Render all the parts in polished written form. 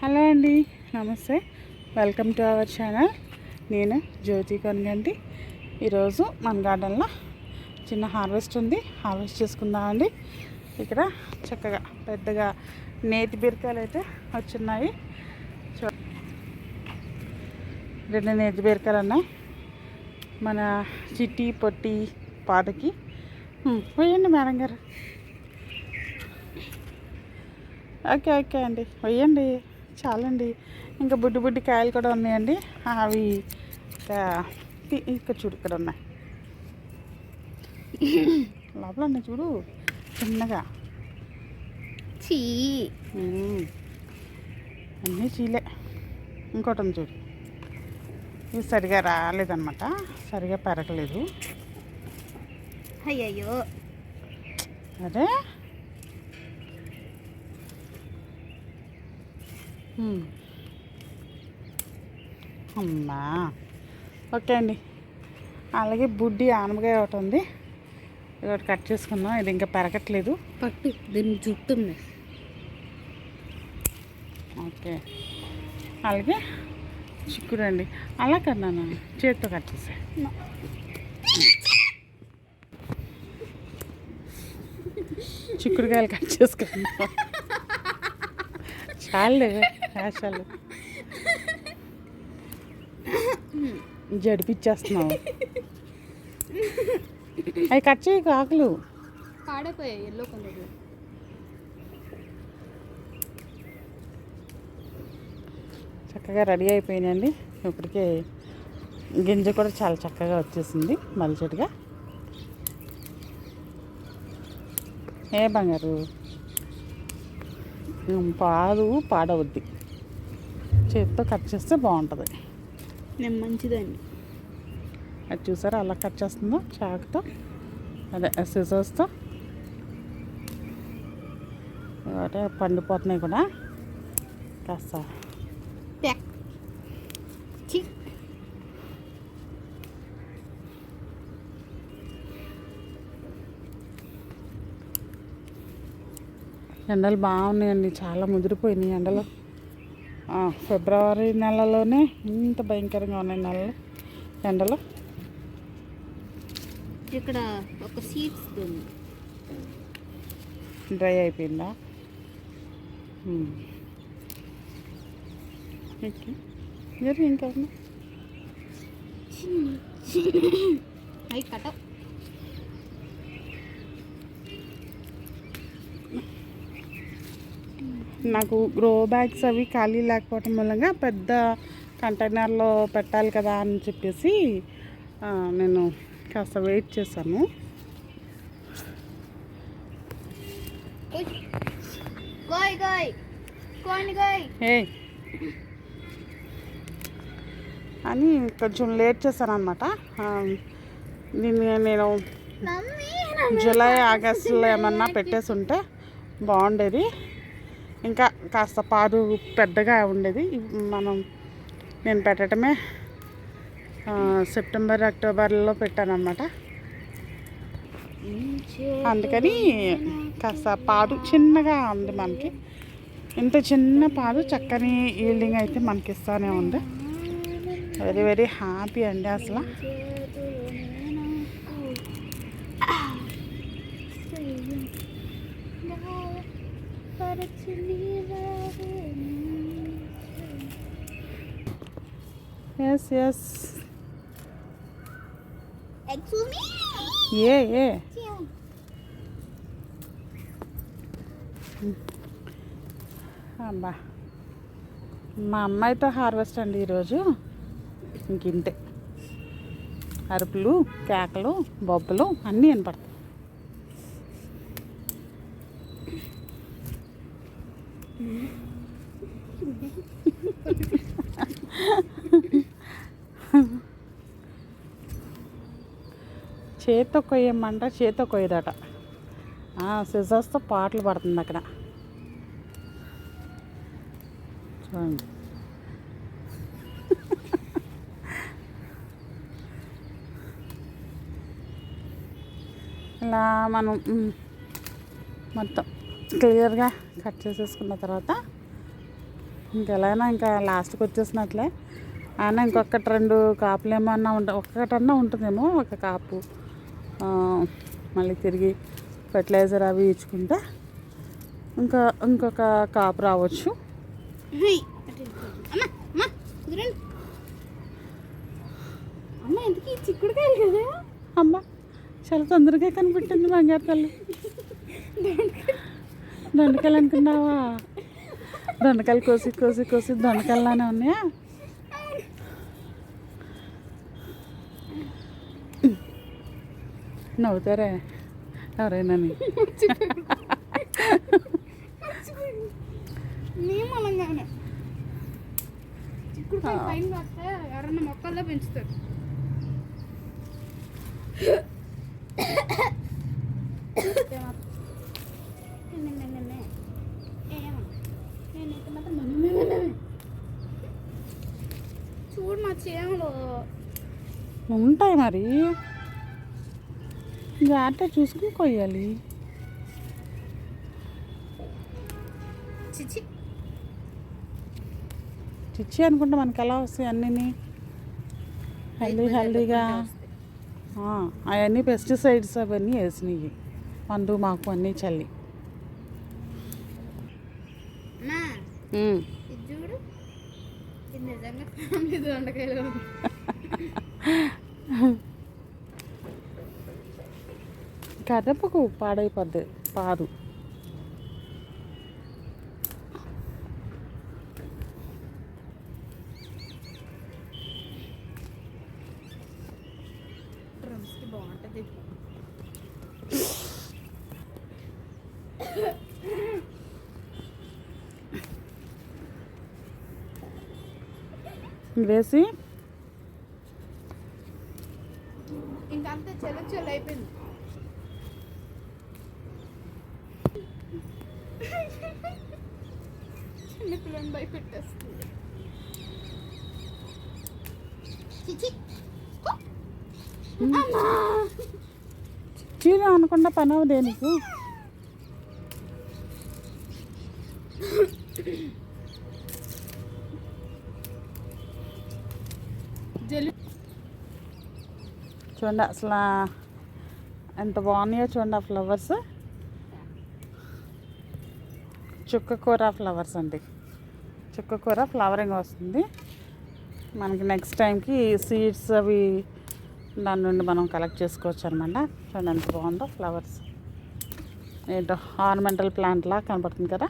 Hello అండి, నమస్తే. Welcome to our channel. నేను జ్యోతి కొనగంటి. ఈరోజు మన గార్డెన్లో చిన్న హార్వెస్ట్ ఉంది, హార్వెస్ట్ చేసుకుందామండి. ఇక్కడ చక్కగా పెద్దగా నేతి బీరకాయలు అయితే వచ్చున్నాయి. రెండు నేతి బీరకాయలు ఉన్నాయి. మన చిట్టి పొట్టి పాదకి వేయండి మేడం గారు. ఓకే ఓకే అండి, వేయండి చాలండి. ఇంకా బుడ్డి బుడ్డి కాయలు కూడా ఉన్నాయండి. అవి ఇక్కడ చూడు, ఇక్కడ ఉన్నాయి లోపల ఉన్నాయి చూడు చిన్నగా. చీ అన్నీ చీలే. ఇంకోటి ఉంది చూడు, ఇది సరిగా రాలేదన్నమాట, సరిగా పెరగలేదు. అయ్యయ్యో అదే అమ్మా. ఓకే అండి. అలాగే బుడ్డి ఆనపకాయ ఒకటి ఉంది, ఇది ఒకటి కట్ చేసుకుందాం. ఇది ఇంకా పెరగట్లేదు. పట్టు దీని జుట్టు ఉంది. ఓకే. అలాగే చిక్కుడు అండి, అలా కన్నాను చేతితో కట్ చేసా. చిక్కుడుకాయలు కట్ చేసుకుందాం. చాలు వేషాలు జడిపిచ్చేస్తున్నావు. అవి కట్ చేయకు, ఆకులు పాడైపోయాయి. ఎల్లో కలర్ చక్కగా రెడీ అయిపోయినాయండి. ఇప్పటికే గింజ కూడా చాలా చక్కగా వచ్చేసింది మలిచెట్టుగా. ఏ బంగారు పాడవద్ది, చేతితో కట్ చేస్తే బాగుంటుంది. నేను మంచిదండి. అది చూసారా అలా కట్ చేస్తుందో చాకుతో, అదే సిజర్స్తో. అంటే పండిపోతున్నాయి కూడా కాస్త. ఎండలు బాగున్నాయండి, చాలా ముదిరిపోయినాయి ఎండలు. ఫిబ్రవరి నెలలోనే ఇంత భయంకరంగా ఉన్నాయి నెలలు ఎండలు. ఇక్కడ ఒక సీడ్స్ డ్రై అయిపోయిందా? ఇంకా అవి కట. నాకు గ్రో బ్యాగ్స్ అవి ఖాళీ లేకపోవటం వల్ల పెద్ద కంటైనర్లో పెట్టాలి కదా అని చెప్పేసి నేను కాస్త వెయిట్ చేశాను. అని కొంచెం లేట్ చేశాను అనమాట. దీన్ని నేను జూలై ఆగస్టులో ఏమన్నా పెట్టేసి ఉంటే బాగుండేది. ఇంకా కాస్త పాదు పెద్దగా ఉండేది. నేను పెట్టడమే సెప్టెంబర్ అక్టోబర్లో పెట్టానన్నమాట. అందుకని కాస్త పాదు చిన్నగా ఉంది మనకి. ఇంత చిన్న పాదు చక్కని ఈల్డింగ్ అయితే మనకి ఇస్తానే ఉంది. వెరీ వెరీ హ్యాపీ అండి అసలు. ఎస్ ఎస్ ఏ అబ్బా, మా అమ్మాయితో హార్వెస్ట్ అండి ఈరోజు. ఇంకింతే అరుపులు, కేకలు, బొబ్బలు అన్నీ వినపడతాయి. చేత్తో కొయ్యమంట, చేత్తో కొయ్యదట. సిజర్స్తో పాటలు పడుతుంది అక్కడ చూడండి. ఇలా మనం మొత్తం క్లియర్గా కట్ చేసేసుకున్న తర్వాత ఇంకెలాగైనా ఇంకా లాస్ట్కి వచ్చేసినట్లే. అయినా ఇంకొకటి 2 కాపులు ఏమన్నా ఒక్కటన్నా ఉంటుందేమో, ఒక కాపు. మళ్ళీ తిరిగి ఫెర్టిలైజర్ అవి ఇచ్చుకుంటే ఇంకొక కాపు రావచ్చు. అమ్మ ఎందుకు చిక్కుడుకాయలు కదా అమ్మ చాలా తొందరగా కనిపెట్టింది బంగారు తల్లి. దొండకాయలు అనుకున్నావా? దొండకాయలు కోసి కోసి కోసి దొండకాయలానే ఉన్నాయా? నవ్వుతారే ఎవరైనా. నియమలంగానే చిక్కుడుకాయ పైన పడితే ఎవరన్నా మొక్కల్లో పెంచుతారు. చూడు మా చేమలో ఉంటాయి మరి, జాగ్రత్త చూసుకుని కొయ్యాలి. చిచి చిచ్చి అనుకుంటే మనకి ఎలా వస్తాయి అన్నీ హెల్దీగా. అవన్నీ పెస్టిసైడ్స్ అవన్నీ వేసినాయి, మందు మాకు అన్నీ చల్లి. ఇది చూడు, ఇది నిజంగా ఫ్యామిలీ దొండకాయలు. కదపకు, పాడైపోద్ది పాదు. డ్రమ్స్కి బాగుంటుంది. వేసి ఇంకంతా చెల్ల అయిపోయింది. చిన్నపిల్లని భయపెట్టేస్తుంది. చీర అనకుండా పని అవదే నీకు. చూడండి అసలు ఎంత బాగున్నాయో చూడండి ఆ ఫ్లవర్స్. చుక్కకూర ఫ్లవర్స్ అండి. చుక్కకూర ఫ్లవరింగ్ వస్తుంది మనకి. నెక్స్ట్ టైంకి సీడ్స్ అవి దాని నుండి మనం కలెక్ట్ చేసుకోవచ్చు అనమాట. చూడండి ఎంత బాగుందో ఫ్లవర్స్. ఏంటో ఆర్నమెంటల్ ప్లాంట్ లా కనపడుతుంది కదా.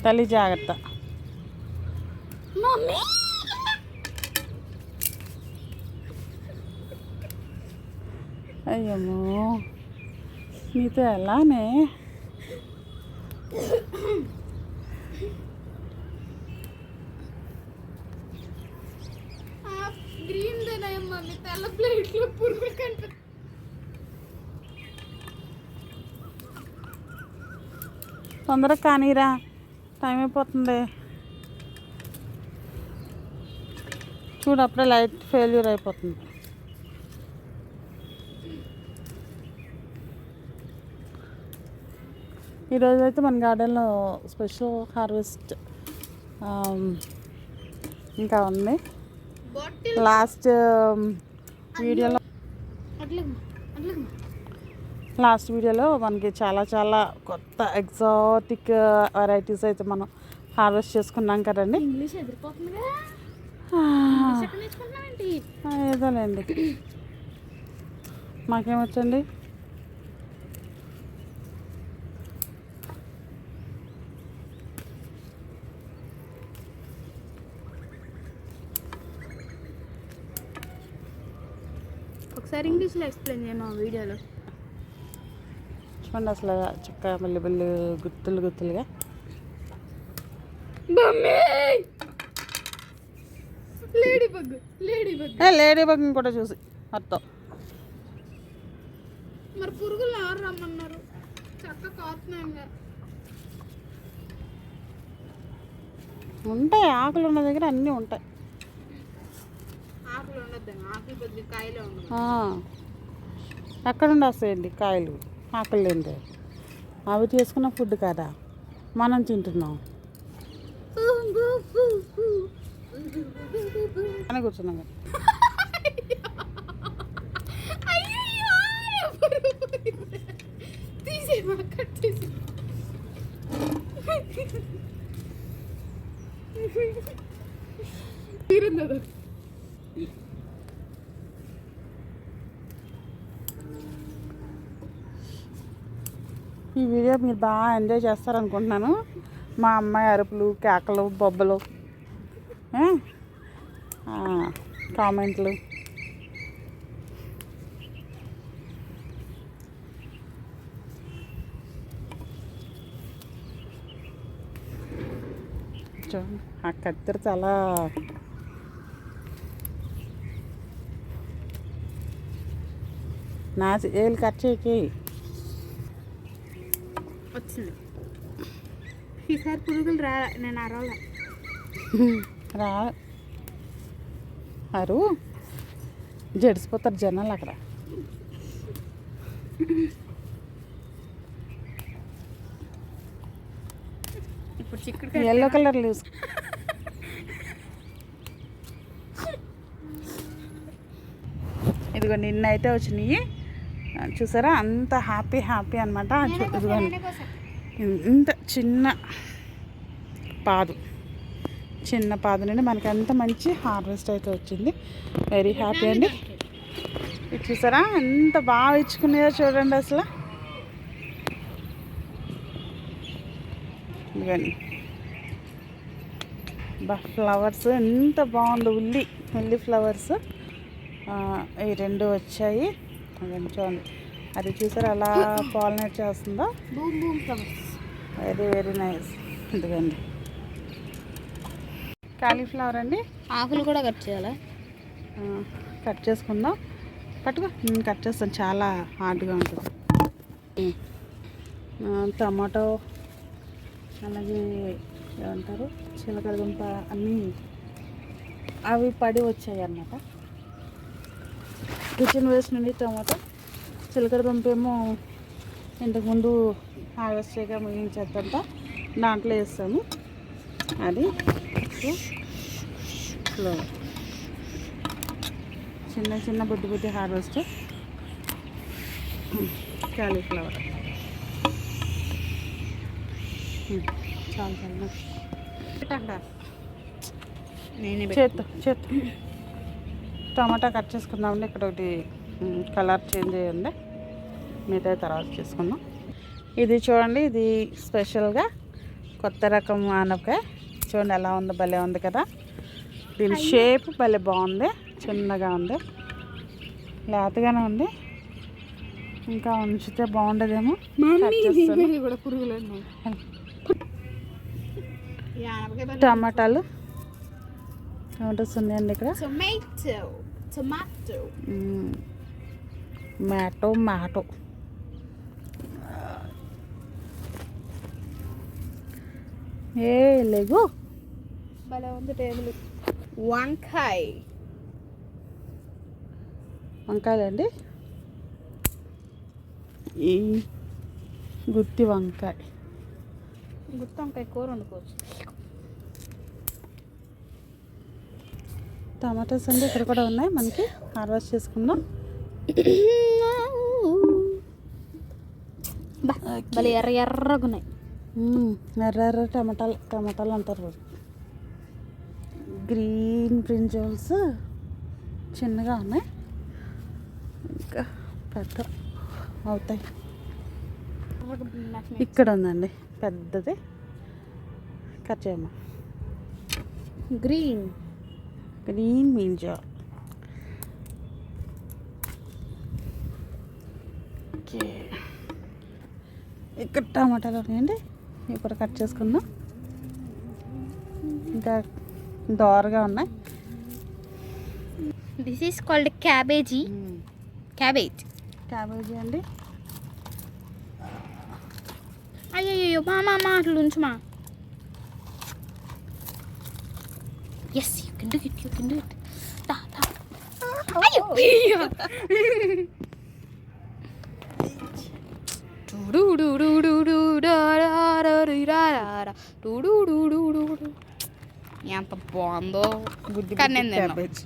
తల్లి జాగ్రత్త. మమ్మీ అయ్యమ్మో నీతో ఎలానే. గ్రీన్ మమ్మీ తెల్ల ప్లేట్లో పురుగులు కనిపి. తొందరగా కానీరా, టైం అయిపోతుంది. చూడు అప్పుడే లైట్ ఫెయిల్యూర్ అయిపోతుంది. ఈరోజు అయితే మన గార్డెన్లో స్పెషల్ హార్వెస్ట్ ఇంకా ఉంది. లాస్ట్ వీడియోలో మనకి చాలా చాలా కొత్త ఎగ్జాటిక్ వెరైటీస్ అయితే మనం హార్వెస్ట్ చేసుకున్నాం కదండి. ఇంగ్లీష్ ఎదిరిపోతుందిగా. ఏదోలేండి, మాకేమొచ్చండి. ఒకసారి ఇంగ్లీష్లో ఎక్స్ప్లెయిన్ చేయమా వీడియోలో. చూడండి అసలు చక్కగా బల్లి గుత్తులుగా. లేడీ బగ్ కూడా చూసి అర్థం. మరి పురుగులు ఎవరు రమ్మన్నారు చక్క కాతున్నాను ఉంటాయి, ఆకులు ఉన్న దగ్గర అన్నీ ఉంటాయి. ఆకులు ఉండొద్దు, ఆకులు బదులు కాయలే ఉండదు. ఎక్కడ నుండి వస్తాయండి కాయలు? ఆకులు లేండి. అవి చేసుకున్న ఫుడ్ కదా మనం తింటున్నాం అని కూర్చున్నాం కదా. ఈ వీడియో మీరు బాగా ఎంజాయ్ చేస్తారనుకుంటున్నాను. మా అమ్మాయి అరుపులు, కేకలు, బొబ్బలు, కామెంట్లు. ఆ కత్తెర చాలా నా ఏళ్ళు కట్ చేయకి వచ్చింది. ఈసారి పురుగులు రా, నేను అరవలే. రా అరు జడిసిపోతారు జనాలు అక్కడ. ఇప్పుడు చిక్కుడు ఎల్లో కలర్ లూస్. ఇదిగో నిన్నైతే వచ్చినాయి చూసారా, అంత హ్యాపీ హ్యాపీ అనమాట. ఇదిగోండి ఇంత చిన్న పాదు నుండి మనకి అంత మంచి హార్వెస్ట్ అయితే వచ్చింది. వెరీ హ్యాపీ అండి. ఇది చూసారా ఎంత బాగా ఇచ్చుకున్నాయో చూడండి అసలు. ఇదిగోండి ఫ్లవర్స్ ఎంత బాగుంది. ఉల్లి ఫ్లవర్స్ ఈ రెండు వచ్చాయి. అదండి చూడండి, అది చూసారా అలా పాలినేట్ చేస్తుందో. Very very nice. ఇదిగోండి కాలీఫ్లవర్ అండి. ఆకులు కూడా కట్ చేయాలా? కట్ చేసుకుందాం. పట్టుకో, నేను కట్ చేస్తాను, చాలా హార్డ్గా ఉంటుంది. టమాటో, అలాగే ఏమంటారు చిలకడ దుంప అన్నీ అవి పడి వచ్చాయి అన్నమాట. కిచెన్ వేస్ట్ నుండి టమాటో, చిలకడ దుంప ఏమో ఇంతకుముందు హార్వెస్ట్ చేయగా ముగించేద్దంతా దాంట్లో వేస్తాము. అది ఫ్లవర్ చిన్న చిన్న బుద్ధి హార్వెస్ట్. కాలీఫ్లవర్ చాలా చేత్తో టమాటా కట్ చేసుకుందామండి. ఇక్కడ ఒకటి కలర్ చేంజ్ అయ్యండి, మిగతా తర్వాత చేసుకుందాం. ఇది చూడండి, ఇది స్పెషల్గా కొత్త రకం ఆనపకాయ. చూడండి ఎలా ఉందో, భలే ఉంది కదా. దీని షేప్ భలే బాగుంది, చిన్నగా ఉంది, లేతగానే ఉంది. ఇంకా ఉంచితే బాగుండదేమో. టమాటాలు టమాటోస్ ఉన్నాయండి ఇక్కడ. మ్యాటో ఏ లేగు భలే ఉంది టేబుల్. వంకాయలండి. ఈ గుత్తి వంకాయ కూర వండుకోవచ్చు. టమాటాస్ అండి ఇక్కడ కూడా ఉన్నాయి, మనకి హార్వెస్ట్ చేసుకుందాం. భలే ఎర్రగా ఉన్నాయి. ఎర్ర టమాటాలు అంటారు. గ్రీన్ బ్రింజాల్స్ చిన్నగా ఉన్నాయి, ఇంకా పెద్ద అవుతాయి. ఇక్కడ ఉందండి పెద్దది, కట్ చేయమ్మా. Green brinjal. ఓకే, ఇక్కడ టమాటాలు ఉన్నాయండి, ఇప్పుడు కట్ చేసుకుందాం. ఇంకా దోరగా ఉన్నాయి. This is called cabbage. Cabbage అండి. అయ్యో మా అట్లా ఉంచుమా. Yes you can do it, you can do it. అయ్యో ఎంత బాగుందో. కానీ నేను తినను. క్యాబేజ్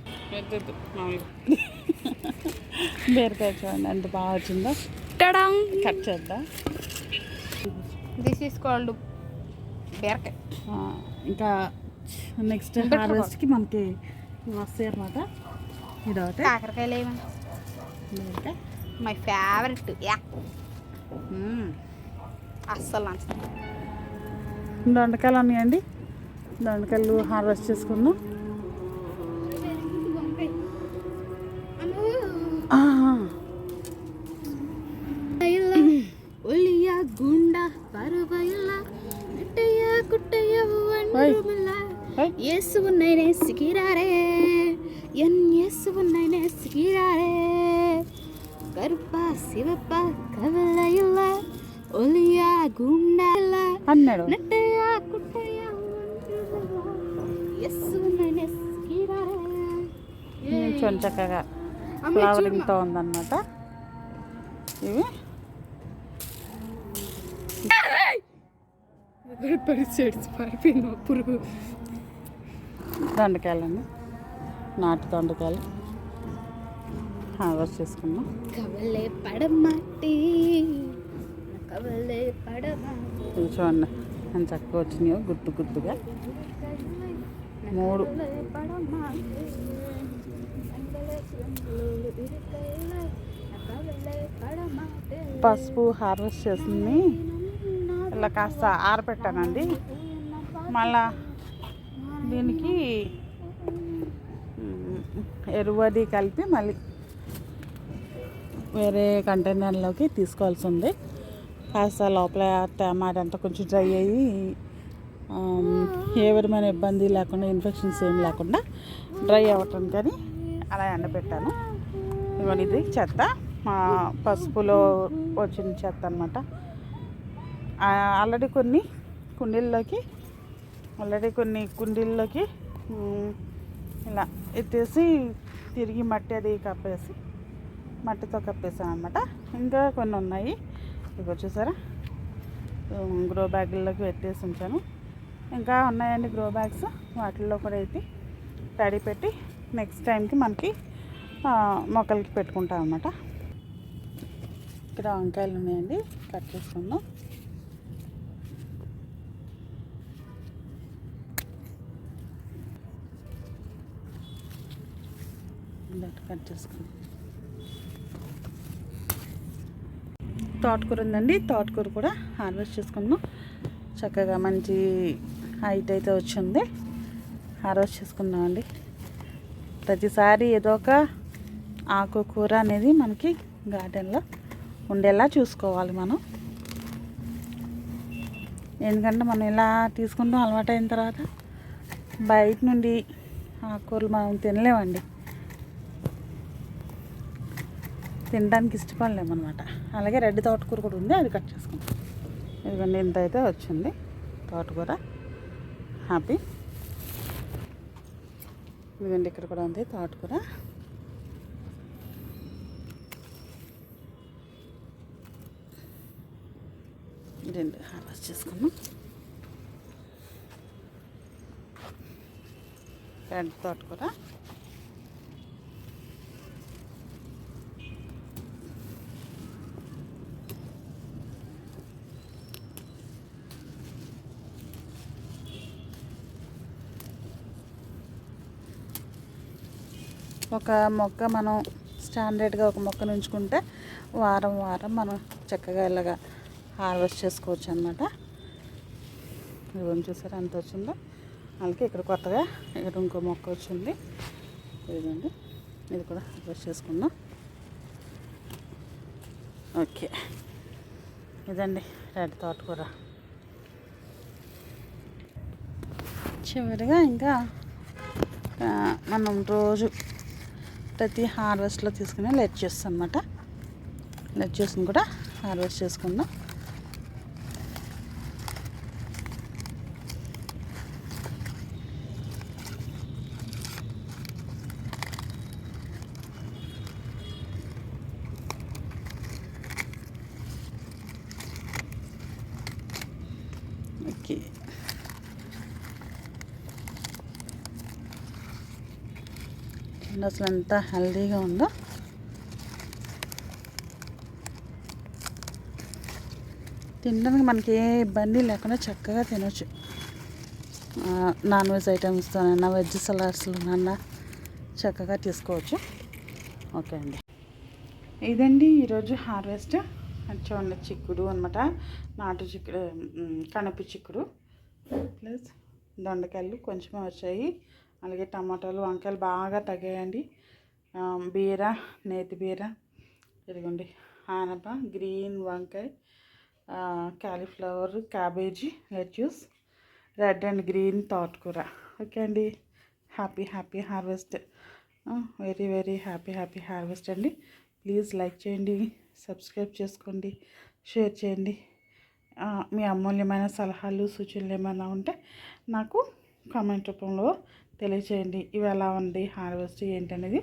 బీరకాయ చూడండి ఎంత బాగా వచ్చిందో. టడాం. కట్ చేద్దాం. దిస్ ఈస్ కాల్డ్ బీరకాయ. ఇంకా నెక్స్ట్ హార్వెస్ట్కి మనకి వస్తాయి అన్నమాట. ఇదొకటి కాకరకాయలు ఏమో బీరకాయ మై ఫేవరెట్. యా అస్సలు నచ్చదు. దొండకాయలు ఉన్నాయండి. దొండకాయలు హార్వెస్ట్ చేసుకుందాం. ఒలియా గుండా పరువైల నెట్టయ్య కుట్టయ్య యేసు ఉన్నైనే సికిరారే ఎన్ యేసు ఉన్నైనే సికిరారే కరుప శివప్ప కవలైల ఒలియా గుండా అన్నాడు. నెట్టయ్య కుట్టయ్య యేసు ఉన్నైనే సికిరారే. కొంచెం చక్కగా ఫ్లవరింగ్తో ఉందన్నమాట. ఇవి పురుగు దొండకాయలండి. నాటు దొండకాయలు హార్వెస్ట్ చేసుకున్నాం. కవలే పడమాటి కవలే పడమాటి. ఇవి చూడండి ఎంత చక్కగా వచ్చినాయో గుత్తు గుత్తుగా 3. పసుపు హార్వెస్ట్ చేసింది ఇలా కాస్త ఆరబెట్టానండి. మళ్ళా దీనికి ఎరువు అది కలిపి మళ్ళీ వేరే కంటైనర్లోకి తీసుకోవాల్సి ఉంది. కాస్త లోపల తేమ అదంతా కొంచెం డ్రై అయ్యి ఏ విధమైన ఇబ్బంది లేకుండా ఇన్ఫెక్షన్స్ ఏం లేకుండా డ్రై అవ్వటం కానీ అలా ఎండబెట్టాను. ఇవన్నీ ఇది చెత్త, పసుపులో వచ్చిన చెత్త అనమాట. ఆల్రెడీ కొన్ని కుండీల్లోకి ఇలా ఎత్తేసి తిరిగి మట్టి అది కప్పేసి మట్టితో కప్పేసాను అనమాట. ఇంకా కొన్ని ఉన్నాయి. ఇవి చూసారా గ్రో బ్యాగుల్లోకి పెట్టేసి ఉంచాను. ఇంకా ఉన్నాయండి గ్రో బ్యాగ్స్. వాటిల్లో కూడా అయితే తడి పెట్టి నెక్స్ట్ టైంకి మనకి మొక్కలకి పెట్టుకుంటాం అన్నమాట. ఇక్కడ వంకాయలు ఉన్నాయండి, కట్ చేసుకుందాం. కట్ చేసుకుందాం. తోటకూర ఉందండి, తోటకూర కూడా హార్వెస్ట్ చేసుకుందాం. చక్కగా మంచి హైట్ అయితే వచ్చింది. హార్వెస్ట్ చేసుకుందామండి. ప్రతిసారి ఏదో ఒక ఆకుకూర అనేది మనకి గార్డెన్లో ఉండేలా చూసుకోవాలి మనం. ఎందుకంటే మనం ఇలా తీసుకుంటాం అలవాటు అయిన తర్వాత బయట నుండి ఆకుకూరలు మనం తినలేమండి, తినడానికి ఇష్టపడలేము అనమాట. అలాగే రెడ్ తోటకూర కూడా ఉంది, అది కట్ చేసుకుంటాం. ఇదిగోండి ఇంత అయితే వచ్చింది తోటకూర. హ్యాపీ. ఇదిగోండి ఇక్కడ కూడా ఉంది తోటకూర. రెండు హార్వెస్ట్ చేసుకున్నాం. రెడ్ తోటకూర, ఒక మొక్క మనం స్టాండర్డ్గా ఒక మొక్కను ఉంచుకుంటే వారం మనం చక్కగా ఇలాగా హార్వెస్ట్ చేసుకోవచ్చు అనమాట. ఇవన్నీ చూసారా ఎంత వచ్చిందో. అలాగే ఇక్కడ కొత్తగా ఇక్కడ ఇంకో మొక్క వచ్చింది. ఇదండి, ఇది కూడా హార్వెస్ట్ చేసుకుందాం. ఓకే, ఇదండి రెడ్ తోటకూర. చివరిగా ఇంకా మనం రోజు ప్రతి హార్వెస్ట్లో తీసుకునే లెట్యూస్ అనమాట. లెట్యూస్ని కూడా హార్వెస్ట్ చేసుకుందాం. ఓకే. అసలు ఎంత హెల్దీగా ఉందో. తినడానికి మనకి ఏ ఇబ్బంది లేకుండా చక్కగా తినొచ్చు. నాన్ వెజ్ ఐటమ్స్తోనైనా వెజ్ సలాడ్స్లోనైనా చక్కగా తీసుకోవచ్చు. ఓకే అండి, ఇదండి ఈరోజు హార్వెస్ట్. చూడండి చిక్కుడు అనమాట, నాటు చిక్కుడు, కణపి చిక్కుడు ప్లస్ దొండకాయలు కొంచెమే వచ్చాయి. అలాగే టమాటాలు, వంకాయలు బాగా తగ్గాయండి. బీర, నేతి బీర, ఇదిగోండి ఆనప, గ్రీన్ వంకాయ, cauliflower, cabbage, lettuce, red and green తోటకూర. ఓకే అండి, happy happy harvest. Very very happy happy harvest అండి. ప్లీజ్ లైక్ చేయండి, సబ్స్క్రైబ్ చేసుకోండి, షేర్ చేయండి. మీ అమూల్యమైన సలహాలు సూచనలు ఏమైనా ఉంటే నాకు కామెంట్ రూపంలో తెలియచేయండి. ఇవి ఎలా ఉంది హార్వెస్ట్ ఏంటనేది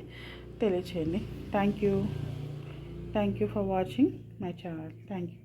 తెలియచేయండి. Thank you for watching my channel. Thank you.